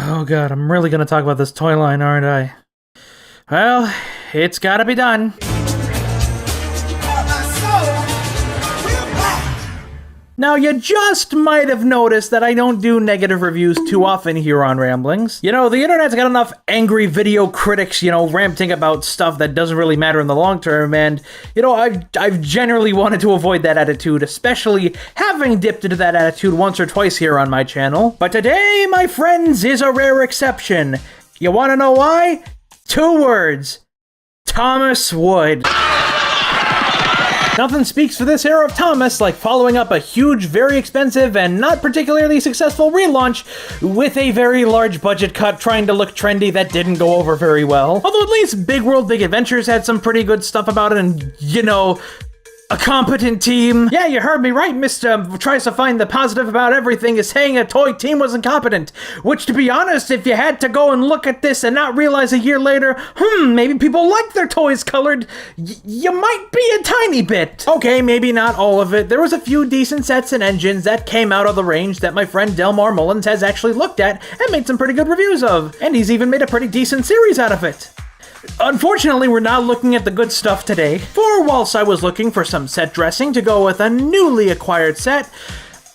Oh god, I'm really gonna talk about this toy line, aren't I? Well, it's gotta be done. Now, you just might have noticed that I don't do negative reviews too often here on Ramblings. You know, the internet's got enough angry video critics, ranting about stuff that doesn't really matter in the long term, and, I've generally wanted to avoid that attitude, especially having dipped into that attitude once or twice here on my channel. But today, my friends, is a rare exception. You wanna know why? 2 words. Thomas Wood. Nothing speaks for this era of Thomas like following up a huge, very expensive, and not particularly successful relaunch with a very large budget cut trying to look trendy that didn't go over very well. Although at least Big World Big Adventures had some pretty good stuff about it and, a competent team. Yeah, you heard me right. Mr. tries to find the positive about everything is saying a toy team was incompetent. Which, to be honest, if you had to go and look at this and not realize a year later, maybe people like their toys colored, you might be a tiny bit. Okay, maybe not all of it. There was a few decent sets and engines that came out of the range that my friend Delmar Mullins has actually looked at and made some pretty good reviews of. And he's even made a pretty decent series out of it. Unfortunately, we're not looking at the good stuff today, for whilst I was looking for some set dressing to go with a newly acquired set,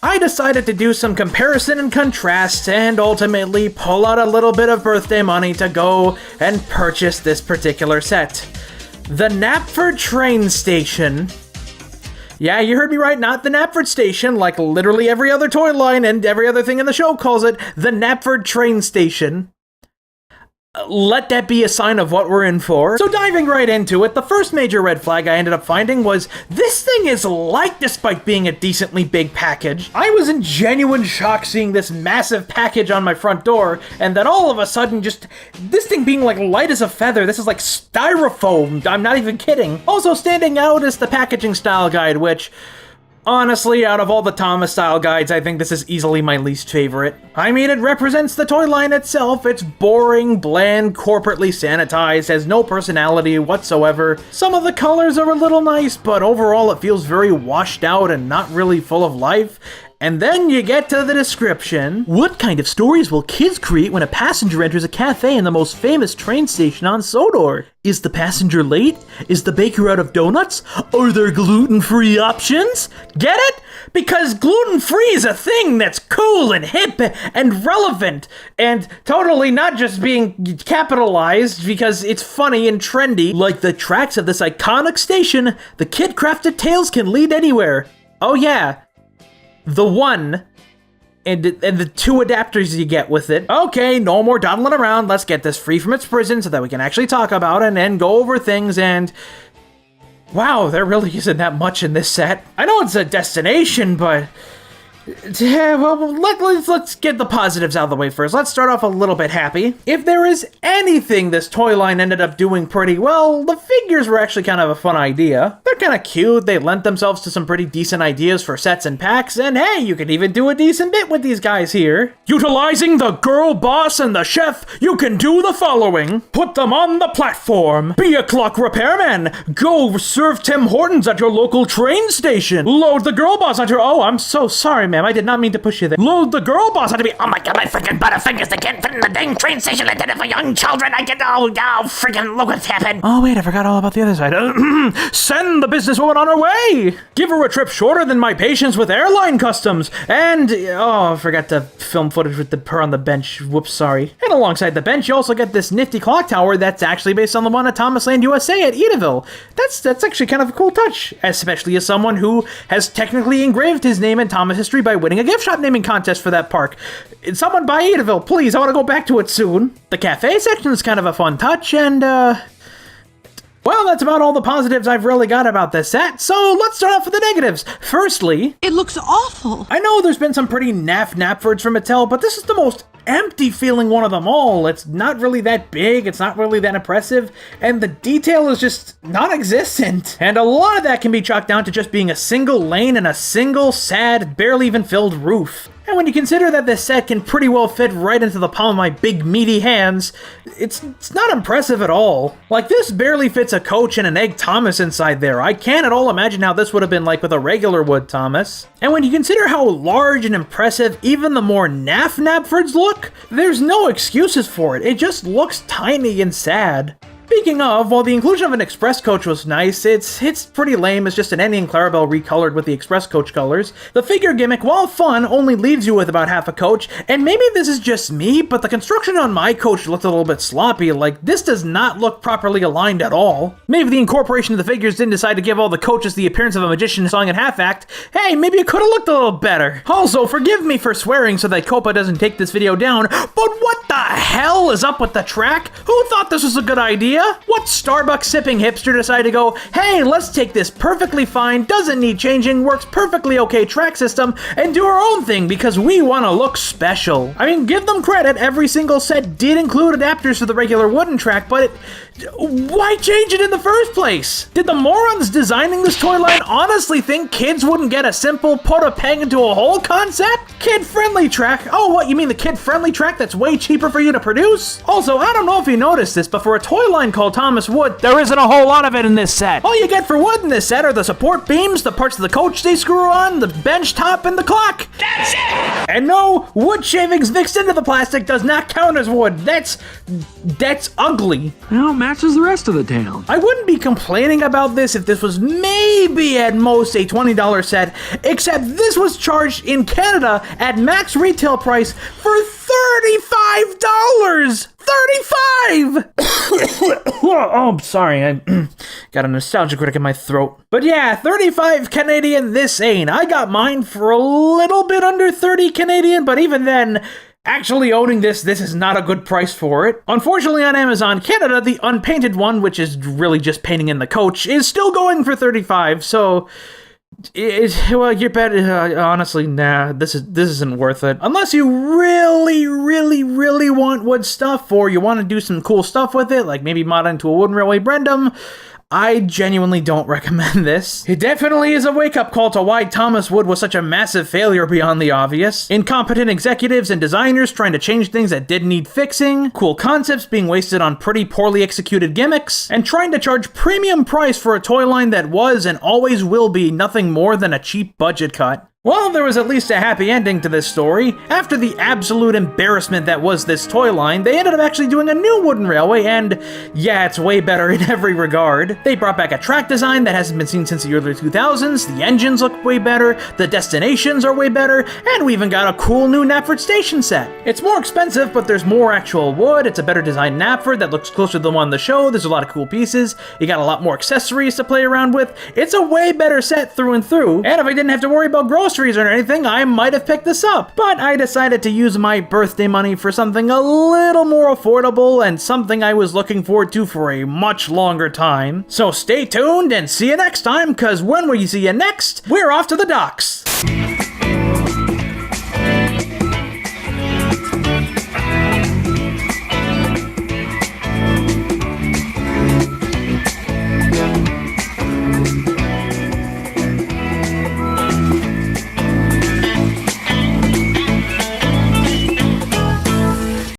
I decided to do some comparison and contrast and ultimately pull out a little bit of birthday money to go and purchase this particular set. The Knapford Train Station. Yeah, you heard me right, not the Knapford Station, like literally every other toy line and every other thing in the show calls it, the Knapford Train Station. Let that be a sign of what we're in for. So diving right into it, the first major red flag I ended up finding was this thing is light despite being a decently big package. I was in genuine shock seeing this massive package on my front door, and then all of a sudden just this thing being like light as a feather. This is like styrofoam. I'm not even kidding. Also standing out is the packaging style guide, which honestly, out of all the Thomas style guides, I think this is easily my least favorite. I mean, it represents the toy line itself. It's boring, bland, corporately sanitized, has no personality whatsoever. Some of the colors are a little nice, but overall it feels very washed out and not really full of life. And then you get to the description. What kind of stories will kids create when a passenger enters a cafe in the most famous train station on Sodor? Is the passenger late? Is the baker out of donuts? Are there gluten-free options? Get it? Because gluten-free is a thing that's cool and hip and relevant and totally not just being capitalized because it's funny and trendy. Like the tracks of this iconic station, the kid-crafted tales can lead anywhere. Oh yeah. The one, and the 2 adapters you get with it. Okay, no more dawdling around. Let's get this free from its prison so that we can actually talk about it and then go over things and... Wow, there really isn't that much in this set. I know it's a destination, but... Yeah, well, let's get the positives out of the way first. Let's start off a little bit happy. If there is anything this toy line ended up doing pretty well, the figures were actually kind of a fun idea. They're kind of cute, they lent themselves to some pretty decent ideas for sets and packs, and hey, you can even do a decent bit with these guys here. Utilizing the girl boss and the chef, you can do the following. Put them on the platform. Be a clock repairman. Go serve Tim Hortons at your local train station. Load the girl boss onto your... Oh, I'm so sorry, man. I did not mean to push you there. Load the girl boss onto me. Oh my god, my freaking butterfingers, they can't fit in the dang train station. I did it for young children. I get, oh, freaking look what's happened. Oh wait, I forgot all about the other side. Send the businesswoman on her way. Give her a trip shorter than my patience with airline customs. And, oh, I forgot to film footage with her on the bench. Whoops, sorry. And alongside the bench, you also get this nifty clock tower that's actually based on the one at Thomas Land USA at Edaville. That's actually kind of a cool touch, especially as someone who has technically engraved his name in Thomas history by winning a gift shop naming contest for that park. Someone buy Edaville, please. I want to go back to it soon. The cafe section is kind of a fun touch, and, well, that's about all the positives I've really got about this set, so let's start off with the negatives. Firstly, it looks awful. I know there's been some pretty naff Knapfords from Mattel, but this is the most empty feeling one of them all. It's not really that big, it's not really that impressive, and the detail is just non-existent. And a lot of that can be chalked down to just being a single lane and a single, sad, barely even filled roof. And when you consider that this set can pretty well fit right into the palm of my big meaty hands, it's not impressive at all. Like, this barely fits a Coach and an Egg Thomas inside there. I can't at all imagine how this would have been like with a regular wood Thomas. And when you consider how large and impressive even the more naff Knapfords look, there's no excuses for it. It just looks tiny and sad. Speaking of, while the inclusion of an Express Coach was nice, it's pretty lame as just an Annie and Clarabelle recolored with the Express Coach colors. The figure gimmick, while fun, only leaves you with about half a coach, and maybe this is just me, but the construction on my coach looked a little bit sloppy. Like, this does not look properly aligned at all. Maybe the incorporation of the figures didn't decide to give all the coaches the appearance of a magician song and half act. Hey, maybe it could have looked a little better. Also, forgive me for swearing so that Copa doesn't take this video down, but what the hell is up with the track? Who thought this was a good idea? What Starbucks sipping hipster decided to go, hey, let's take this perfectly fine, doesn't need changing, works perfectly okay track system and do our own thing because we want to look special. I mean, give them credit, every single set did include adapters for the regular wooden track, but why change it in the first place? Did the morons designing this toy line honestly think kids wouldn't get a simple put a peg into a hole concept? Kid-friendly track? Oh, what, you mean the kid-friendly track that's way cheaper for you to produce? Also, I don't know if you noticed this, but for a toy line called Thomas Wood, there isn't a whole lot of it in this set. All you get for wood in this set are the support beams, the parts of the coach they screw on, the bench top, and the clock. That's it! And no, wood shavings mixed into the plastic does not count as wood. That's ugly. Well, matches the rest of the town. I wouldn't be complaining about this if this was maybe at most a $20 set, except this was charged in Canada at max retail price for $35! 35! Oh, I'm sorry. I got a nostalgia critic in my throat. But yeah, 35 Canadian this ain't. I got mine for a little bit under 30 Canadian, but even then, actually owning this is not a good price for it. Unfortunately, on Amazon Canada, the unpainted one, which is really just painting in the coach, is still going for 35, so well, you're better. Honestly, nah, this isn't worth it. Unless you really want wood stuff, or you want to do some cool stuff with it, like maybe mod into a wooden railway Brendam, I genuinely don't recommend this. It definitely is a wake-up call to why Thomas Wood was such a massive failure beyond the obvious. Incompetent executives and designers trying to change things that didn't need fixing, cool concepts being wasted on pretty poorly executed gimmicks, and trying to charge premium price for a toy line that was and always will be nothing more than a cheap budget cut. Well, there was at least a happy ending to this story. After the absolute embarrassment that was this toy line, they ended up actually doing a new wooden railway, and yeah, it's way better in every regard. They brought back a track design that hasn't been seen since the early 2000s, the engines look way better, the destinations are way better, and we even got a cool new Knapford Station set. It's more expensive, but there's more actual wood, it's a better designed Knapford that looks closer to the one on the show, there's a lot of cool pieces, you got a lot more accessories to play around with, it's a way better set through and through, and if I didn't have to worry about groceries or anything, I might have picked this up. But I decided to use my birthday money for something a little more affordable and something I was looking forward to for a much longer time. So stay tuned and see you next time, because when we see you next, we're off to the docks.